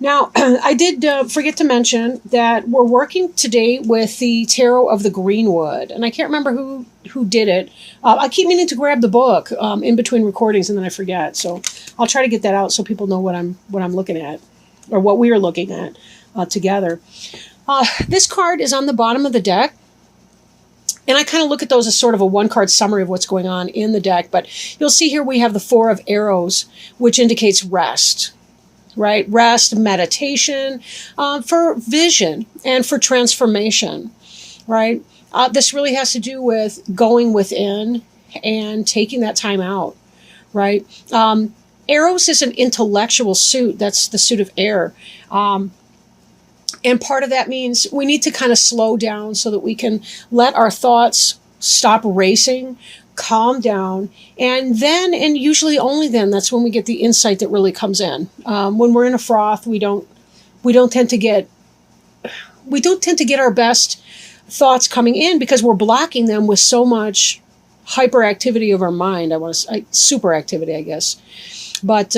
Now, I did forget to mention that we're working today with the Tarot of the Greenwood, and I can't remember who did it. I keep meaning to grab the book in between recordings, and then I forget. So I'll try to get that out so people know what I'm looking at, or what we are looking at together. This card is on the bottom of the deck. And I kind of look at those as sort of a one-card summary of what's going on in the deck. But you'll see here we have the Four of Arrows, which indicates rest, right? Rest, meditation, for vision and for transformation, right? This really has to do with going within and taking that time out, right? Arrows is an intellectual suit. That's the suit of air. And part of that means we need to kind of slow down so that we can let our thoughts stop racing, calm down, and then, and usually only then, that's when we get the insight that really comes in. When we're in a froth, we don't tend to get our best thoughts coming in because we're blocking them with so much hyperactivity of our mind. Super activity, I guess, but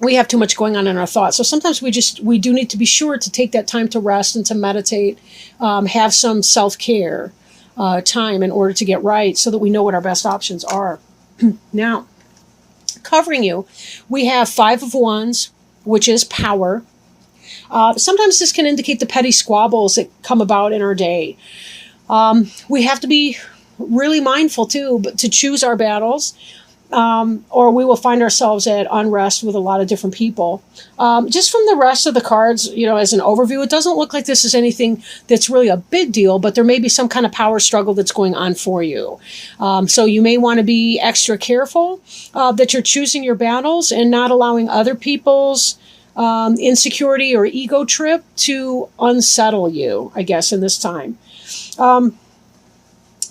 we have too much going on in our thoughts. So sometimes we do need to be sure to take that time to rest and to meditate, have some self-care time in order to get right so that we know what our best options are. Now, covering you, we have Five of Wands, which is power. Sometimes this can indicate the petty squabbles that come about in our day. We have to be really mindful too, but to choose our battles. Or we will find ourselves at unrest with a lot of different people. Just from the rest of the cards, as an overview, it doesn't look like this is anything that's really a big deal, but there may be some kind of power struggle that's going on for you. So you may want to be extra careful that you're choosing your battles and not allowing other people's insecurity or ego trip to unsettle you, I guess, in this time.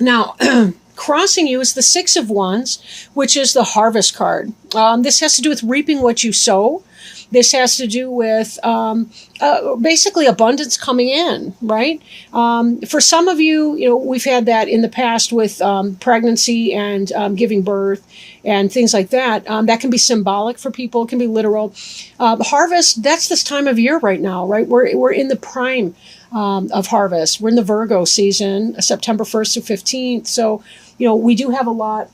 Now, crossing you is the Six of Wands, which is the Harvest card. This has to do with reaping what you sow. This has to do with basically abundance coming in, right? For some of you, we've had that in the past with pregnancy and giving birth and things like that. That can be symbolic for people. It can be literal. Harvest, that's this time of year right now, right? We're in the prime of harvest. We're in the Virgo season, September 1st to 15th. So, we do have a lot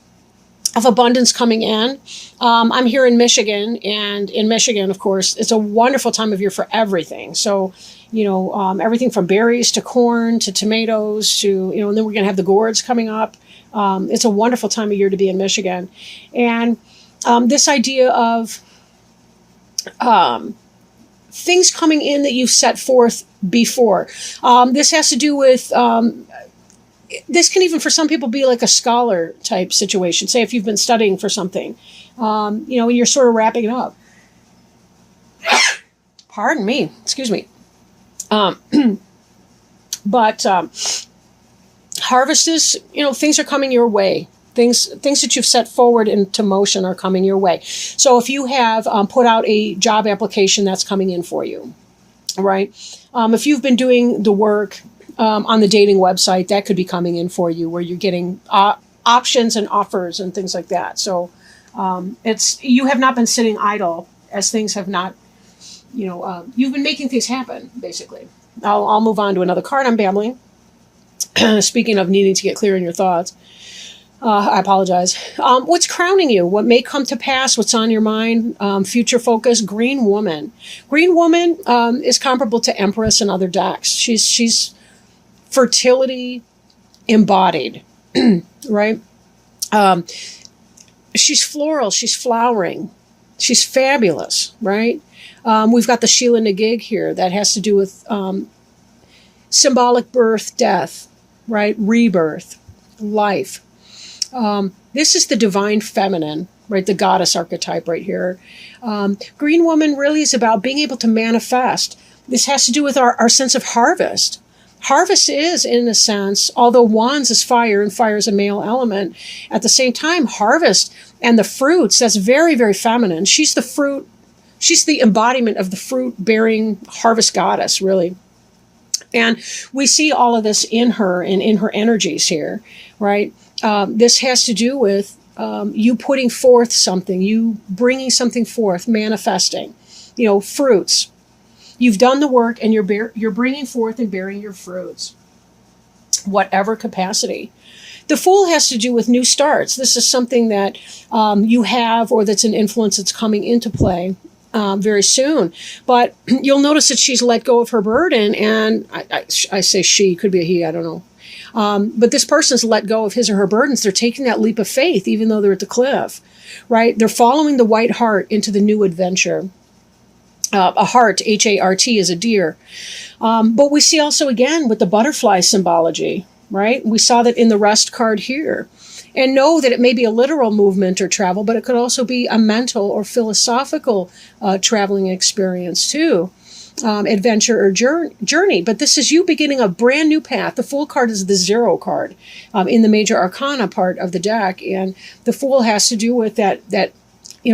of abundance coming in. I'm here in Michigan, and in Michigan, of course, it's a wonderful time of year for everything. So, everything from berries to corn to tomatoes to, and then we're going to have the gourds coming up. It's a wonderful time of year to be in Michigan. And this idea of things coming in that you've set forth before. This has to do with... this can even for some people be like a scholar type situation. Say if you've been studying for something, and you're sort of wrapping it up. Pardon me. Excuse me. But harvest is, things are coming your way. Things that you've set forward into motion are coming your way. So if you have put out a job application, that's coming in for you, right? If you've been doing the work on the dating website, that could be coming in for you, where you're getting options and offers and things like that. So you have not been sitting idle, as things have not, you've been making things happen, basically. I'll move on to another card. I'm babbling. Speaking of needing to get clear in your thoughts, I apologize. What's crowning you? What may come to pass? What's on your mind? Future focus. Green Woman. Green Woman is comparable to Empress in other decks. She's fertility embodied, right? She's floral. She's flowering. She's fabulous, right? We've got the Sheila Nagig here. That has to do with symbolic birth, death, right? Rebirth, life. This is the divine feminine, right? The goddess archetype right here. Green Woman really is about being able to manifest. This has to do with our sense of harvest. Harvest is, in a sense, although wands is fire and fire is a male element, at the same time, harvest and the fruits, that's very, very feminine. She's the fruit, she's the embodiment of the fruit-bearing harvest goddess, really. And we see all of this in her and in her energies here, right? This has to do with you putting forth something, you bringing something forth, manifesting, fruits. You've done the work, and you're bringing forth and bearing your fruits, whatever capacity. The Fool has to do with new starts. This is something that you have, or that's an influence that's coming into play very soon. But you'll notice that she's let go of her burden, and I say she, could be a he, I don't know. But this person's let go of his or her burdens. They're taking that leap of faith, even though they're at the cliff, right? They're following the white hart into the new adventure. A hart, H-A-R-T, is a deer. But we see also, again, with the butterfly symbology, right? We saw that in the rest card here. And know that it may be a literal movement or travel, but it could also be a mental or philosophical traveling experience too. Adventure or journey. But this is you beginning a brand new path. The Fool card is the 0 card in the major arcana part of the deck. And the Fool has to do with that,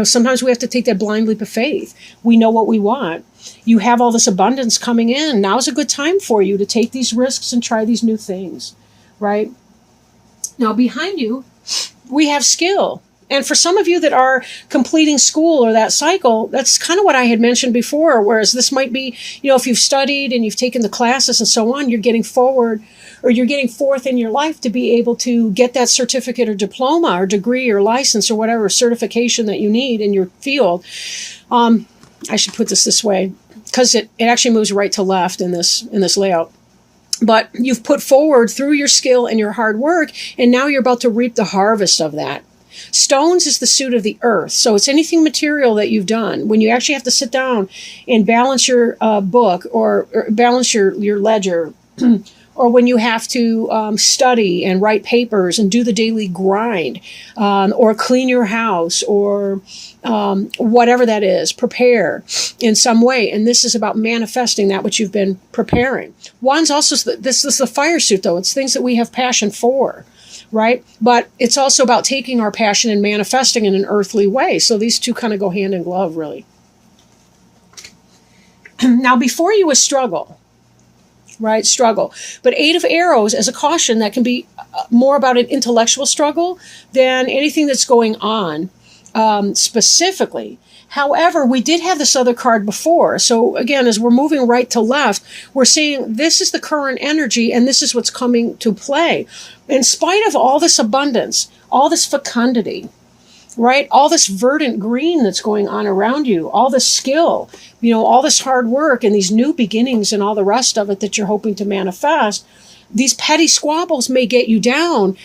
sometimes we have to take that blind leap of faith. We know what we want. You have all this abundance coming in. Now's a good time for you to take these risks and try these new things, right? Now, behind you, we have skill. And for some of you that are completing school or that cycle, that's kind of what I had mentioned before, whereas this might be, if you've studied and you've taken the classes and so on, you're getting forward, or you're getting forth in your life to be able to get that certificate or diploma or degree or license or whatever certification that you need in your field. I should put this way, because it actually moves right to left in this layout. But you've put forward through your skill and your hard work, and now you're about to reap the harvest of that. Stones is the suit of the earth. So it's anything material that you've done. When you actually have to sit down and balance your book or balance your ledger, or when you have to study and write papers and do the daily grind, or clean your house, or whatever that is, prepare in some way. And this is about manifesting that which you've been preparing. Wands also, this is the fire suit though. It's things that we have passion for, right? But it's also about taking our passion and manifesting in an earthly way. So these two kind of go hand in glove, really. Now, before you is struggle, right? Struggle. But 8 of Arrows as a caution, that can be more about an intellectual struggle than anything that's going on specifically. However, we did have this other card before. So again, as we're moving right to left, we're seeing this is the current energy and this is what's coming to play. In spite of all this abundance, all this fecundity, right? All this verdant green that's going on around you, all this skill, all this hard work and these new beginnings and all the rest of it that you're hoping to manifest, these petty squabbles may get you down.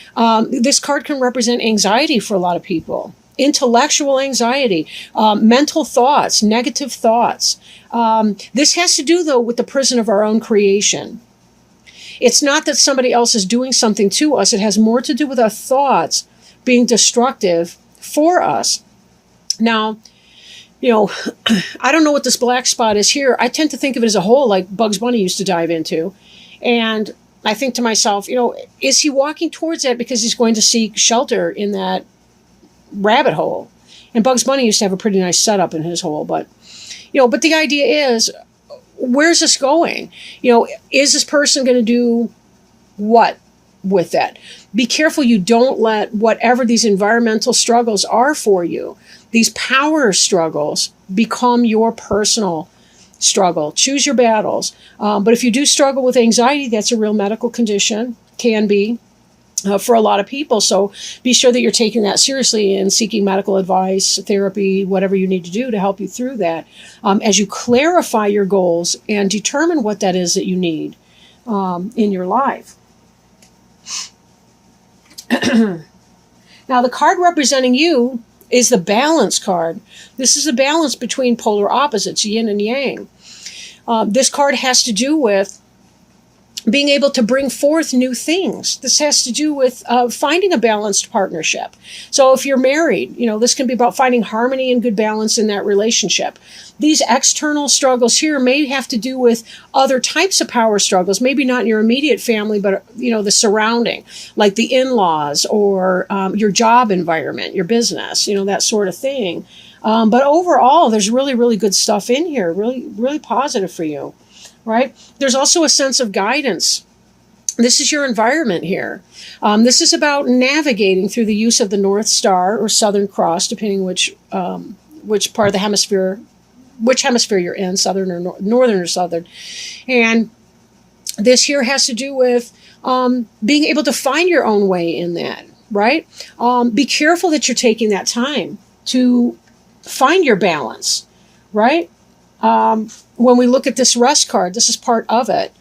This card can represent anxiety for a lot of people. Intellectual anxiety, mental thoughts, negative thoughts. This has to do, though, with the prison of our own creation. It's not that somebody else is doing something to us. It has more to do with our thoughts being destructive for us. Now, I don't know what this black spot is here. I tend to think of it as a hole like Bugs Bunny used to dive into. And I think to myself, is he walking towards that because he's going to seek shelter in that rabbit hole? And Bugs Bunny used to have a pretty nice setup in his hole, but the idea is, where's this going? Is this person going to do what with that? Be careful you don't let whatever these environmental struggles are for you, these power struggles, become your personal struggle. Choose your battles. But if you do struggle with anxiety, that's a real medical condition, can be. For a lot of people. So be sure that you're taking that seriously and seeking medical advice, therapy, whatever you need to do to help you through that. As you clarify your goals and determine what that is that you need in your life. Now, the card representing you is the balance card. This is a balance between polar opposites, yin and yang. This card has to do with being able to bring forth new things. This has to do with finding a balanced partnership. So if you're married, this can be about finding harmony and good balance in that relationship. These external struggles here may have to do with other types of power struggles, maybe not in your immediate family, but the surrounding, like the in-laws or your job environment, your business, that sort of thing. But overall, there's really, really good stuff in here, really, really positive for you. Right? There's also a sense of guidance. This is your environment here. This is about navigating through the use of the North Star or Southern Cross, depending which part of the hemisphere which hemisphere you're in, southern or northern or southern. And this here has to do with being able to find your own way in that, right? Be careful that you're taking that time to find your balance, right? When we look at this rest card, this is part of it,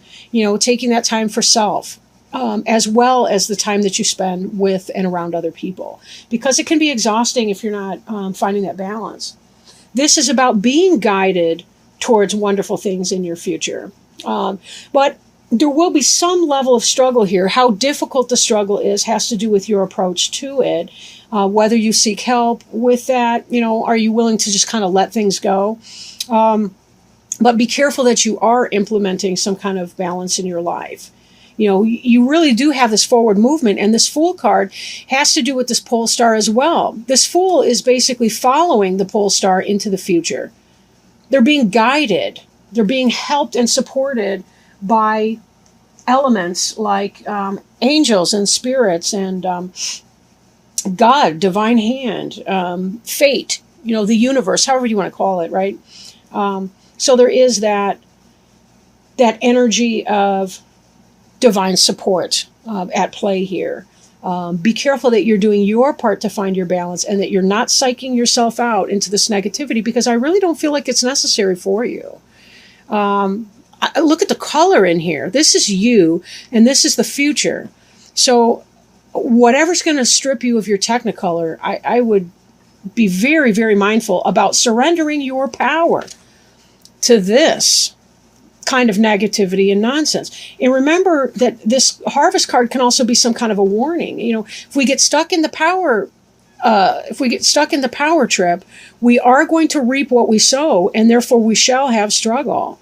taking that time for self, as well as the time that you spend with and around other people, because it can be exhausting if you're not finding that balance. This is about being guided towards wonderful things in your future. But there will be some level of struggle here. How difficult the struggle is has to do with your approach to it, whether you seek help with that, are you willing to just kind of let things go? But be careful that you are implementing some kind of balance in your life. You really do have this forward movement, and this Fool card has to do with this pole star as well. This Fool is basically following the pole star into the future. They're being guided. They're being helped and supported by elements like angels and spirits and God, divine hand, fate, the universe, however you want to call it, right? So there is that energy of divine support at play here. Be careful that you're doing your part to find your balance and that you're not psyching yourself out into this negativity, because I really don't feel like it's necessary for you. Look at the color in here. This is you, and this is the future. So whatever's going to strip you of your technicolor, I would be very, very mindful about surrendering your power to this kind of negativity and nonsense. And remember that this Harvest card can also be some kind of a warning. If we get stuck in the power trip, we are going to reap what we sow, and therefore we shall have struggle.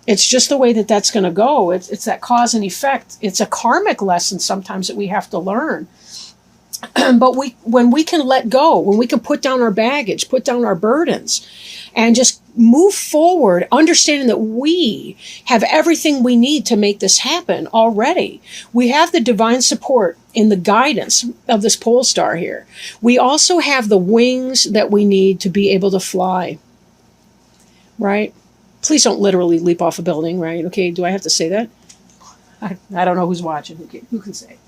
It's just the way that that's going to go. It's that cause and effect. It's a karmic lesson sometimes that we have to learn. But when we can let go, when we can put down our baggage, put down our burdens, and just move forward, understanding that we have everything we need to make this happen already. We have the divine support in the guidance of this pole star here. We also have the wings that we need to be able to fly, right? Please don't literally leap off a building, right? Okay, do I have to say that? I don't know who's watching. Okay, who can say?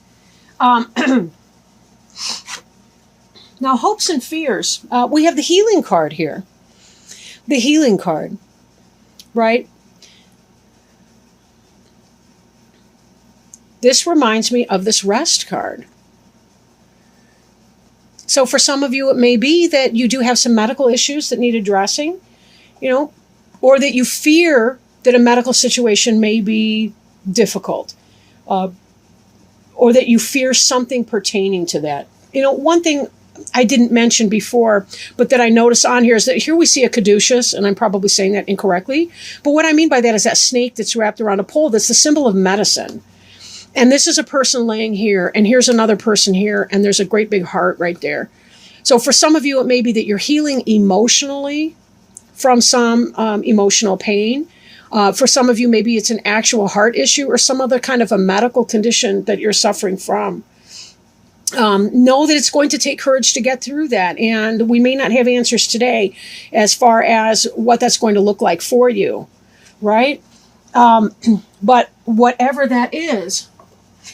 Now, hopes and fears. We have the healing card here. The healing card, right? This reminds me of this rest card. So for some of you, it may be that you do have some medical issues that need addressing, or that you fear that a medical situation may be difficult, or that you fear something pertaining to that. One thing I didn't mention before, but that I noticed on here is that here we see a caduceus, and I'm probably saying that incorrectly. But what I mean by that is that snake that's wrapped around a pole that's the symbol of medicine. And this is a person laying here, and here's another person here, and there's a great big heart right there. So for some of you, it may be that you're healing emotionally from some emotional pain. For some of you, maybe it's an actual heart issue or some other kind of a medical condition that you're suffering from. Know that it's going to take courage to get through that. And we may not have answers today as far as what that's going to look like for you, right? But whatever that is,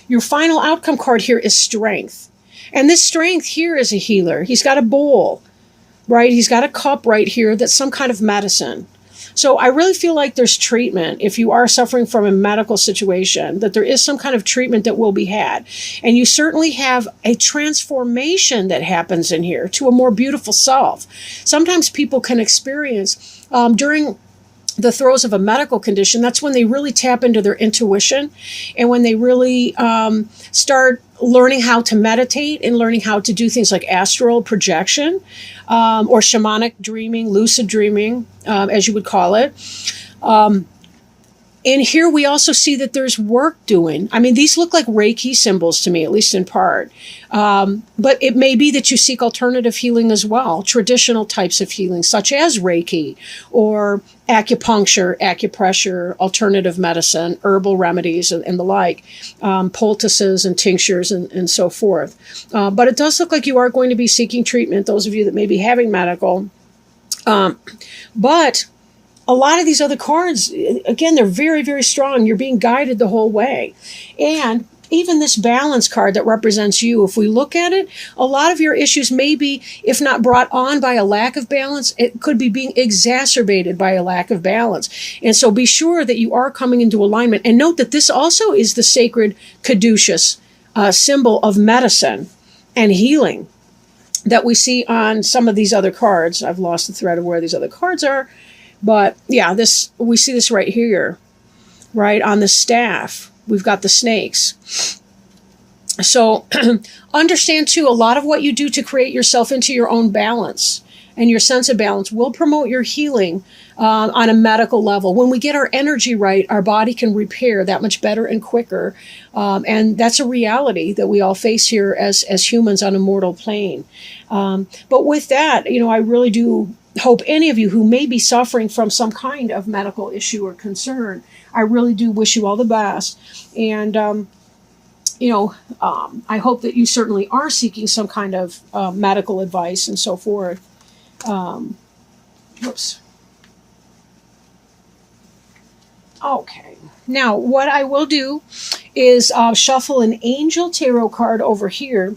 your final outcome card here is strength. And this strength here is a healer. He's got a bowl, right? He's got a cup right here that's some kind of medicine. So I really feel like there's treatment if you are suffering from a medical situation, that there is some kind of treatment that will be had. And you certainly have a transformation that happens in here to a more beautiful self. Sometimes people can experience during the throes of a medical condition, that's when they really tap into their intuition, and when they really start learning how to meditate and learning how to do things like astral projection or shamanic dreaming, lucid dreaming, as you would call it. And here we also see that there's work doing. I mean, these look like Reiki symbols to me, at least in part. But it may be that you seek alternative healing as well, traditional types of healing, such as Reiki or acupuncture, acupressure, alternative medicine, herbal remedies, and the like, poultices and tinctures and so forth. But it does look like you are going to be seeking treatment, those of you that may be having medical But a lot of these other cards, again, they're very, very strong. You're being guided the whole way. And even this balance card that represents you, if we look at it, a lot of your issues may be, if not brought on by a lack of balance, it could be being exacerbated by a lack of balance. And so be sure that you are coming into alignment. And note that this also is the sacred caduceus symbol of medicine and healing that we see on some of these other cards. I've lost the thread of where these other cards are. But yeah, we see this right here, right on the staff. We've got the snakes. So understand too, a lot of what you do to create yourself into your own balance and your sense of balance will promote your healing on a medical level. When we get our energy right, our body can repair that much better and quicker. And that's a reality that we all face here as humans on a mortal plane. But with that, I really do hope any of you who may be suffering from some kind of medical issue or concern, I really do wish you all the best. And, I hope that you certainly are seeking some kind of medical advice and so forth. Whoops. Okay. Now, what I will do is shuffle an angel tarot card over here.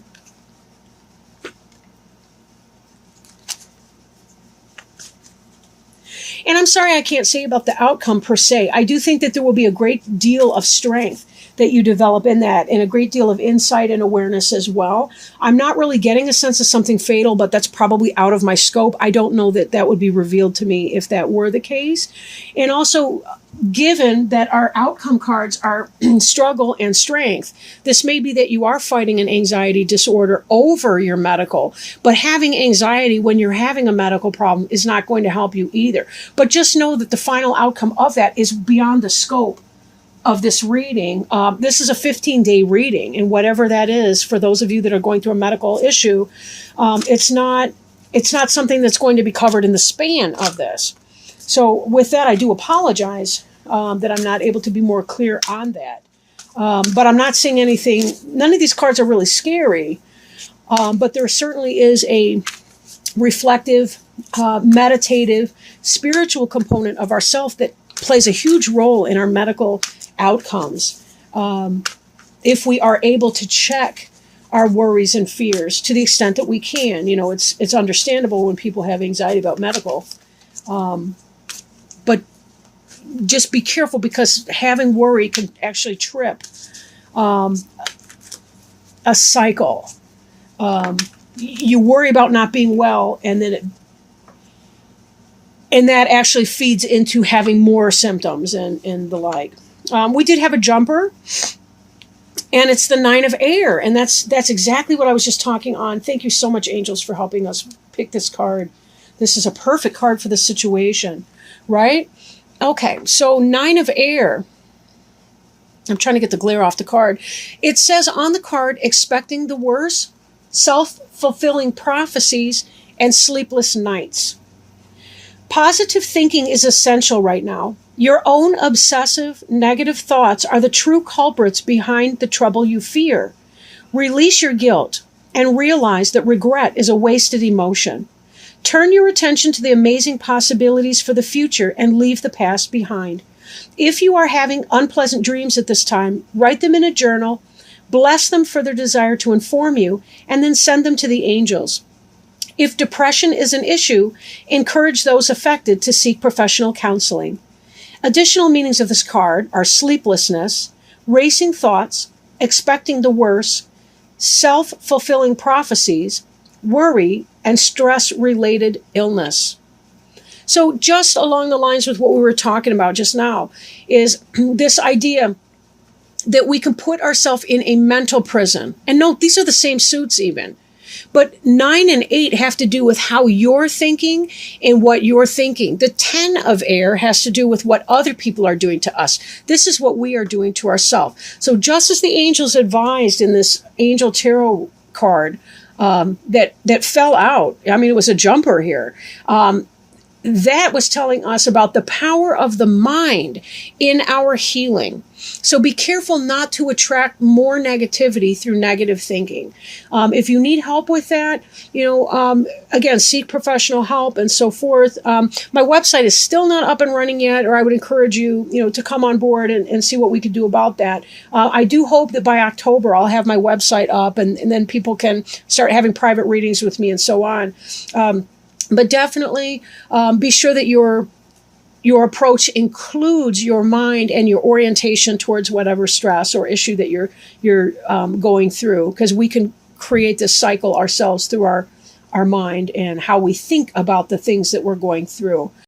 And I'm sorry I can't say about the outcome per se. I do think that there will be a great deal of strength that you develop in that, and a great deal of insight and awareness as well. I'm not really getting a sense of something fatal, but that's probably out of my scope. I don't know that that would be revealed to me if that were the case. And also, given that our outcome cards are struggle and strength, this may be that you are fighting an anxiety disorder over your medical, but having anxiety when you're having a medical problem is not going to help you either. But just know that the final outcome of that is beyond the scope of this reading. This is a 15-day reading, and whatever that is, for those of you that are going through a medical issue, it's not something that's going to be covered in the span of this. So with that, I do apologize that I'm not able to be more clear on that. But I'm not seeing anything. None of these cards are really scary, but there certainly is a reflective, meditative, spiritual component of ourself that plays a huge role in our medical outcomes. If we are able to check our worries and fears to the extent that we can. It's understandable when people have anxiety about medical. But just be careful, because having worry can actually trip a cycle. You worry about not being well, and then that actually feeds into having more symptoms and the like. We did have a jumper, and it's the 9 of air, and that's exactly what I was just talking on. Thank you so much, angels, for helping us pick this card. This is a perfect card for this situation, right? Okay, so 9 of air. I'm trying to get the glare off the card. It says on the card, expecting the worst, self-fulfilling prophecies, and sleepless nights. Positive thinking is essential right now. Your own obsessive, negative thoughts are the true culprits behind the trouble you fear. Release your guilt and realize that regret is a wasted emotion. Turn your attention to the amazing possibilities for the future and leave the past behind. If you are having unpleasant dreams at this time, write them in a journal, bless them for their desire to inform you, and then send them to the angels. If depression is an issue, encourage those affected to seek professional counseling. Additional meanings of this card are sleeplessness, racing thoughts, expecting the worst, self-fulfilling prophecies, worry, and stress-related illness. So just along the lines with what we were talking about just now is this idea that we can put ourselves in a mental prison. And note, these are the same suits even. But 9 and 8 have to do with how you're thinking and what you're thinking. The 10 of air has to do with what other people are doing to us. This is what we are doing to ourselves. So just as the angels advised in this angel tarot card that fell out, I mean, it was a jumper here. that was telling us about the power of the mind in our healing. So be careful not to attract more negativity through negative thinking. If you need help with that, again, seek professional help and so forth. My website is still not up and running yet, or I would encourage you, to come on board and see what we could do about that. I do hope that by October I'll have my website up, and then people can start having private readings with me and so on. But definitely be sure that your approach includes your mind and your orientation towards whatever stress or issue that you're going through, because we can create this cycle ourselves through our mind and how we think about the things that we're going through.